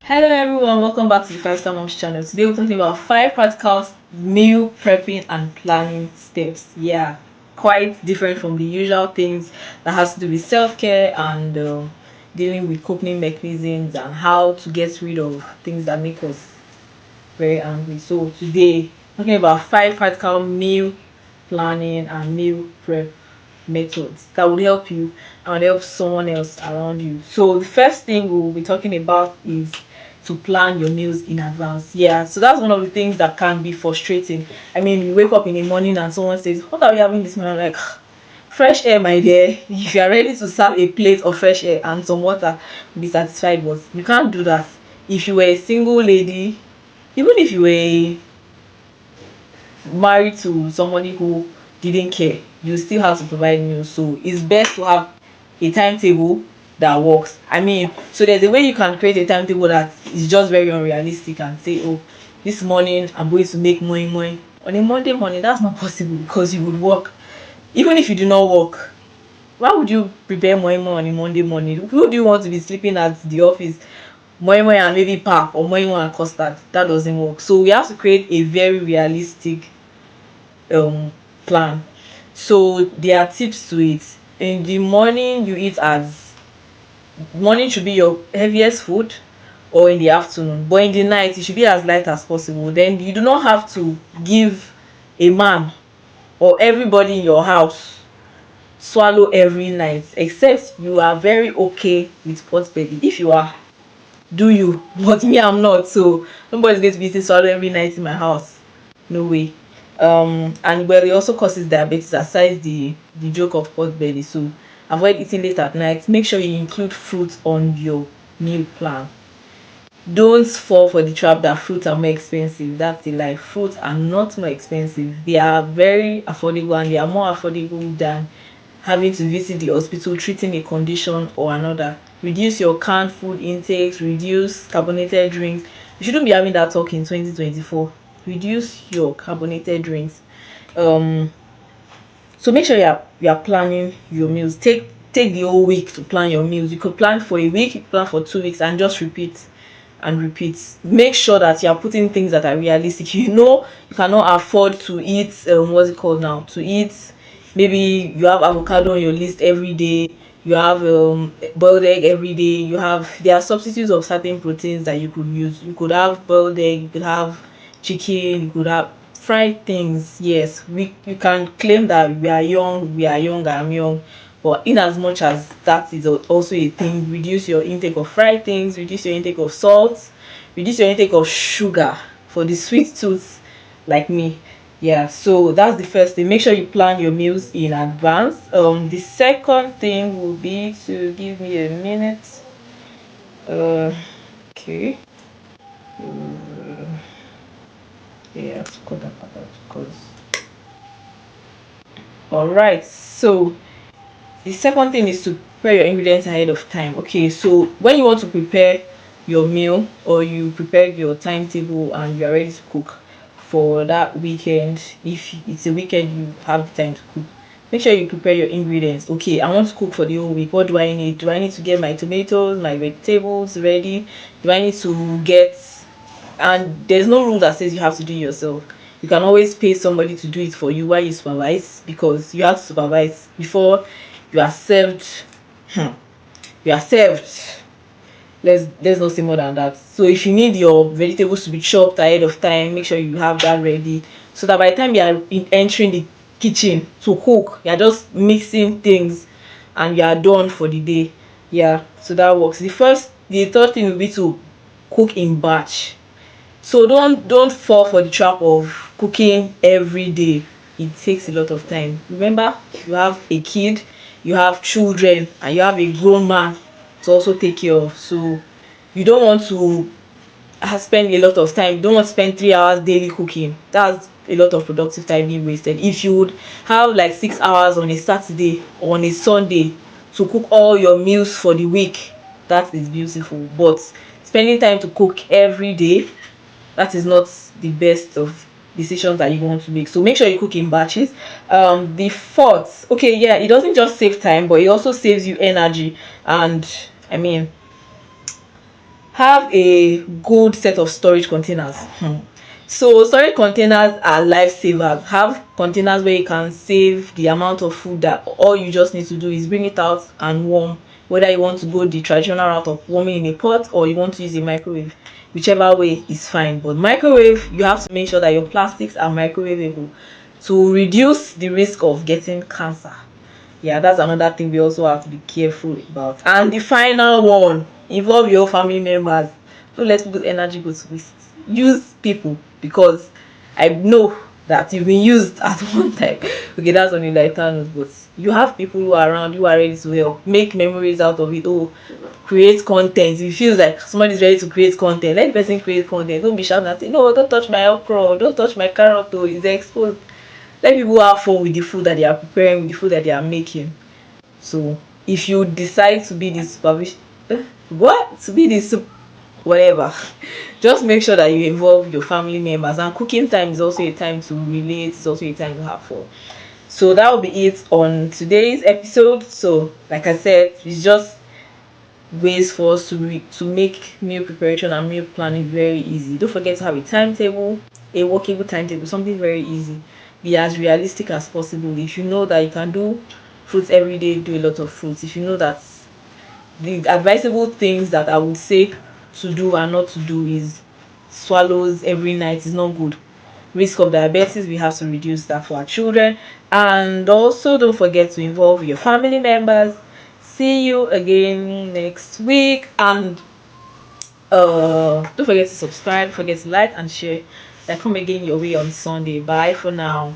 Hello everyone, welcome back to the Five Star Moms channel. Today we're talking about 5 practical meal prepping and planning steps. Yeah, quite different from the usual things that has to do with self-care and dealing with coping mechanisms and how to get rid of things that make us very angry. So today, talking about 5 practical meal planning and meal prep methods that will help you and help someone else around you. So the first thing we'll be talking about is to plan your meals in advance. Yeah, so that's one of the things that can be frustrating. I mean, you wake up in the morning and someone says, "What are we having this morning?" I'm like, fresh air, my dear. If you are ready to serve a plate of fresh air and some water, be satisfied. But you can't do that. If you were a single lady, even if you were married to somebody who didn't care, you still have to provide meals. So it's best to have a timetable that works. I mean, so there's a way you can create a timetable that is just very unrealistic and say, "Oh, this morning I'm going to make moi moi." On a Monday morning, that's not possible because you would work. Even if you do not work, why would you prepare moi moi on a Monday morning? Who do you want to be sleeping at the office? Moi moi and maybe pap, or moi moi and custard? That doesn't work. So we have to create a very realistic plan. So there are tips to it. In the morning, you eat as morning should be your heaviest food, or in the afternoon, but in the night it should be as light as possible. Then you do not have to give a man or everybody in your house swallow every night, except you are very okay with pot belly. If you are, do you? But me, I'm not. So nobody's going to be eating swallow every night in my house. No way. And well, it also causes diabetes, aside the joke of pot belly. So avoid eating late at night. Make sure you include fruit on your meal plan. Don't fall for the trap that fruits are more expensive. That's a lie. Fruits are not more expensive. They are very affordable, and they are more affordable than having to visit the hospital treating a condition or another. Reduce your canned food intakes, reduce carbonated drinks. You shouldn't be having that talk in 2024. Reduce your carbonated drinks. So make sure you are planning your meals. Take the whole week to plan your meals. You could plan for a week, you could plan for 2 weeks, and just repeat and repeat. Make sure that you are putting things that are realistic. You know you cannot afford to eat what's it called now? To eat, maybe you have avocado on your list every day. You have boiled egg every day. There are substitutes of certain proteins that you could use. You could have boiled egg, you could have chicken, you could have fried things. Yes, we you can claim that we are young, I'm young, but in as much as that is also a thing, reduce your intake of fried things, reduce your intake of salt, reduce your intake of sugar for the sweet tooth like me. Yeah, so that's the first thing. Make sure you plan your meals in advance. The second thing will be to give me a minute. uh okay. Yeah, I have to cut that part out because all right. So the second thing is to prepare your ingredients ahead of time. Okay, so when you want to prepare your meal, or you prepare your timetable and you are ready to cook for that weekend, if it's a weekend you have the time to cook, make sure you prepare your ingredients. Okay, I want to cook for the whole week. What do I need? Do I need to get my tomatoes, my vegetables ready? Do I need to get, and there's no rule that says you have to do it yourself. You can always pay somebody to do it for you while you supervise, because you have to supervise before you are served. hmm, you are served. Let's not say more than that. So if you need your vegetables to be chopped ahead of time, make sure you have that ready, so that by the time you are entering the kitchen to cook, you are just mixing things and you are done for the day. Yeah, so that works. The third thing will be to cook in batch. So don't fall for the trap of cooking every day. It takes a lot of time. Remember, you have a kid, you have children, and you have a grown man to also take care of. So you don't want to spend a lot of time. You don't want to spend 3 hours daily cooking. That's a lot of productive time being wasted. If you would have like 6 hours on a Saturday or on a Sunday to cook all your meals for the week, that is beautiful. But spending time to cook every day, that is not the best of decisions that you want to make. So make sure you cook in batches. The fourth, okay, yeah, it doesn't just save time, but it also saves you energy. And I mean, Have a good set of storage containers. So storage containers are lifesavers. Have containers where you can save the amount of food that all you just need to do is bring it out and warm, whether you want to go the traditional route of warming in a pot or you want to use a microwave. Whichever way is fine, but microwave, you have to make sure that your plastics are microwavable to reduce the risk of getting cancer. Yeah, that's another thing we also have to be careful about. And the final one, involve your family members. Don't let people's energy go to waste. Use people, because I know that you've been used at one time. Okay, that's on the lighter note, but you have people who are around, you are ready to help. Make memories out of it. Oh, create content. If it feels like somebody's ready to create content, let the person create content. Don't be shouting and say, no, don't touch my okra, don't touch my carrot, oh, it's exposed. Let people have fun with the food that they are preparing, with the food that they are making. So if you decide to be the supervision, what to be the whatever, just make sure that you involve your family members. And cooking time is also a time to relate. It's also a time to have fun. So that will be it on today's episode. So like I said, it's just ways for us to make meal preparation and meal planning very easy. Don't forget to have a timetable, a workable timetable, something very easy. Be as realistic as possible. If you know that you can do fruits every day, do a lot of fruits. If you know that the advisable things that I would say to do and not to do is swallows every night is not good. Risk of diabetes, we have to reduce that for our children. And also don't forget to involve your family members. See you again next week. And don't forget to subscribe, forget to like and share. I come again your way on Sunday. Bye for now.